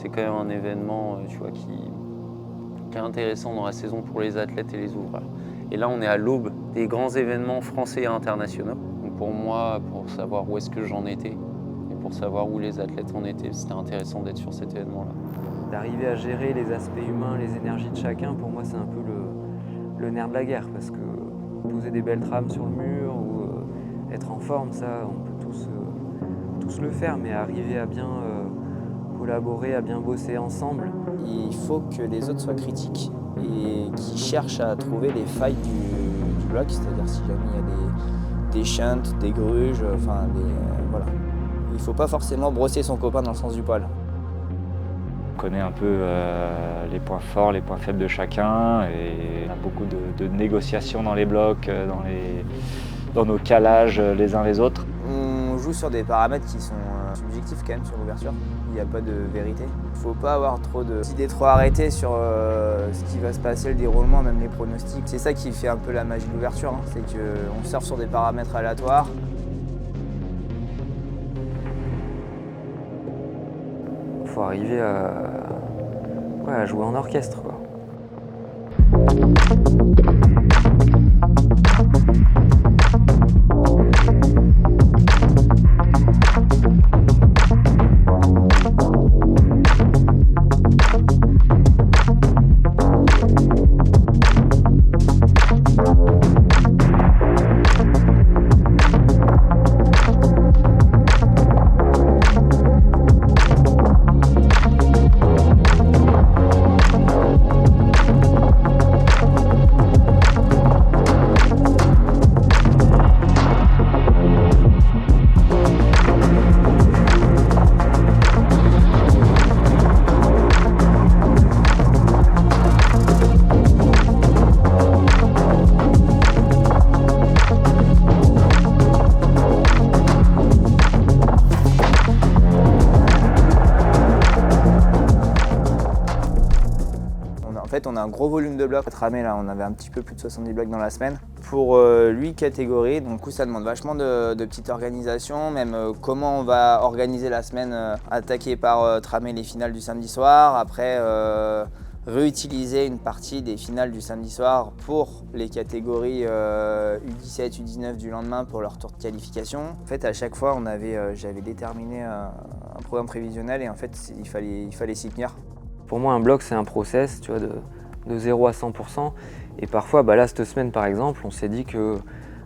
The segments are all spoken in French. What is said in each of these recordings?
c'est quand même un événement tu vois, qui est intéressant dans la saison pour les athlètes et les ouvreurs. Et là, on est à l'aube des grands événements français et internationaux. Donc pour moi, pour savoir où est-ce que j'en étais et pour savoir où les athlètes en étaient, c'était intéressant d'être sur cet événement-là. D'arriver à gérer les aspects humains, les énergies de chacun, pour moi, c'est un peu le nerf de la guerre. Parce que poser des belles trames sur le mur ou être en forme, ça, on peut tous le faire. Mais arriver à bien collaborer, à bien bosser ensemble. Il faut que les autres soient critiques et qu'ils cherchent à trouver les failles du bloc, c'est-à-dire si jamais il y a des shunts, des gruges, enfin voilà. Il ne faut pas forcément brosser son copain dans le sens du poil. On connaît un peu les points forts, les points faibles de chacun et on a beaucoup de négociations dans les blocs, dans nos calages les uns les autres. On joue sur des paramètres qui sont subjectifs quand même sur l'ouverture, il n'y a pas de vérité. Il ne faut pas avoir trop d'idées trop arrêtées sur ce qui va se passer, le déroulement, même les pronostics. C'est ça qui fait un peu la magie de l'ouverture, hein. C'est qu'on surfe sur des paramètres aléatoires. Il faut arriver à jouer en orchestre, quoi. En fait, on a un gros volume de blocs. Tramé, là, on avait un petit peu plus de 70 blocs dans la semaine. Pour 8 catégories, donc du coup, ça demande vachement de petite organisation, même comment on va organiser la semaine, attaquer par Tramé les finales du samedi soir, après réutiliser une partie des finales du samedi soir pour les catégories U17, U19 du lendemain pour leur tour de qualification. En fait, à chaque fois, j'avais déterminé un programme prévisionnel et en fait, il fallait s'y tenir. Pour moi, un bloc, c'est un process, tu vois, de 0 à 100%. Et parfois, là, cette semaine, par exemple, on s'est dit que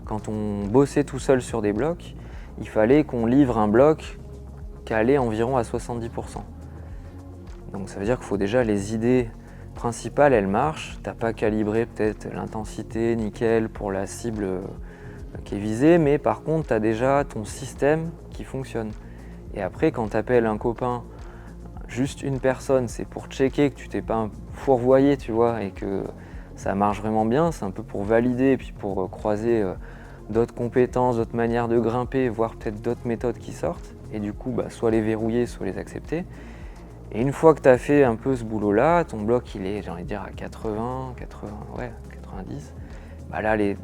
quand on bossait tout seul sur des blocs, il fallait qu'on livre un bloc calé environ à 70%. Donc ça veut dire qu'il faut déjà les idées principales, elles marchent. Tu n'as pas calibré peut-être l'intensité nickel pour la cible qui est visée, mais par contre, tu as déjà ton système qui fonctionne. Et après, quand tu appelles un copain, juste une personne, c'est pour checker que tu t'es pas fourvoyé, tu vois, et que ça marche vraiment bien. C'est un peu pour valider et puis pour croiser d'autres compétences, d'autres manières de grimper, voire peut-être d'autres méthodes qui sortent. Et du coup, soit les verrouiller, soit les accepter. Et une fois que tu as fait un peu ce boulot-là, ton bloc, il est, j'ai envie de dire, à 90. Là, les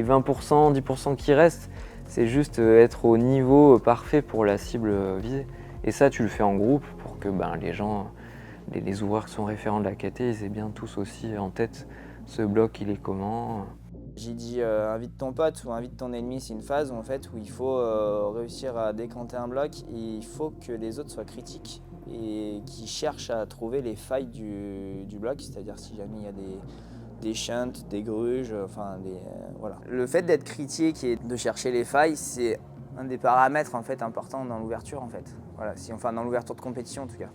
20%, 10% qui restent, c'est juste être au niveau parfait pour la cible visée. Et ça, tu le fais en groupe pour que les gens, les ouvreurs qui sont référents de la KT, ils aient bien tous aussi en tête ce bloc, il est comment. J'ai dit invite ton pote ou invite ton ennemi, c'est une phase où il faut réussir à décanter un bloc et il faut que les autres soient critiques et qui cherchent à trouver les failles du bloc, c'est-à-dire si jamais il y a des shunts, des gruges, voilà. Le fait d'être critique et de chercher les failles, c'est un des paramètres en fait importants dans l'ouverture en fait. Voilà, dans l'ouverture de compétition en tout cas.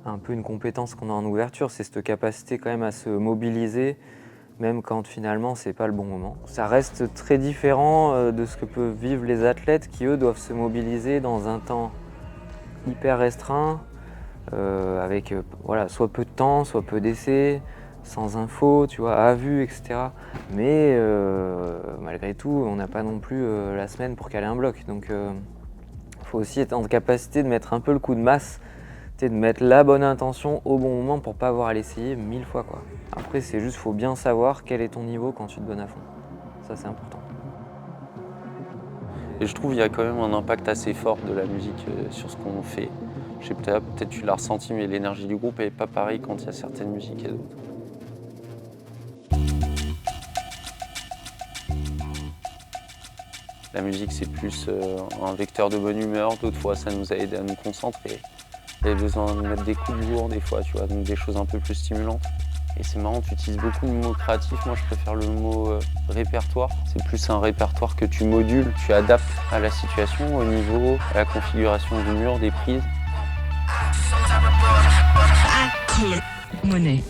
Un peu une compétence qu'on a en ouverture, c'est cette capacité quand même à se mobiliser, même quand finalement c'est pas le bon moment. Ça reste très différent de ce que peuvent vivre les athlètes qui eux doivent se mobiliser dans un temps hyper restreint, avec soit peu de temps, soit peu d'essais, sans info, tu vois, à vue, etc. Mais malgré tout, on n'a pas non plus la semaine pour caler un bloc. Donc il faut aussi être en capacité de mettre un peu le coup de masse, de mettre la bonne intention au bon moment pour pas avoir à l'essayer 1000 fois, quoi. Après, c'est juste, faut bien savoir quel est ton niveau quand tu te donnes à fond. Ça, c'est important. Et je trouve qu'il y a quand même un impact assez fort de la musique sur ce qu'on fait. Je sais peut-être tu l'as ressenti, mais l'énergie du groupe n'est pas pareille quand il y a certaines musiques et d'autres. La musique, c'est plus un vecteur de bonne humeur. D'autres fois, ça nous a aidé à nous concentrer. Il y avait besoin de mettre des coups de jour des fois, tu vois, donc des choses un peu plus stimulantes. Et c'est marrant, tu utilises beaucoup le mot créatif. Moi, je préfère le mot répertoire. C'est plus un répertoire que tu modules, tu adaptes à la situation, au niveau, à la configuration du mur, des prises. Monnaie.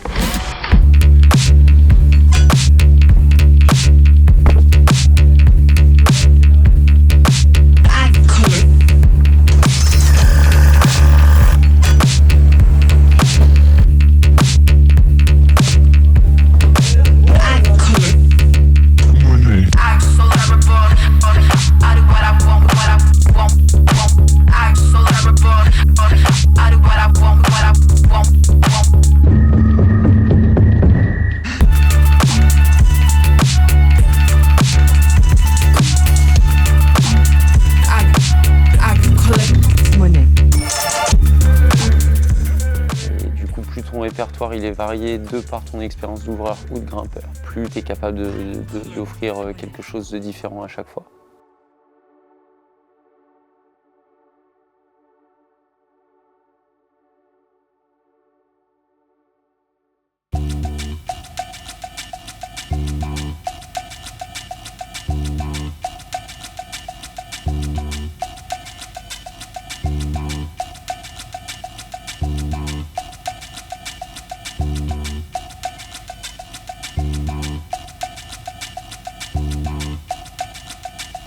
Plus ton répertoire il est varié de par ton expérience d'ouvreur ou de grimpeur, plus tu es capable d'offrir quelque chose de différent à chaque fois.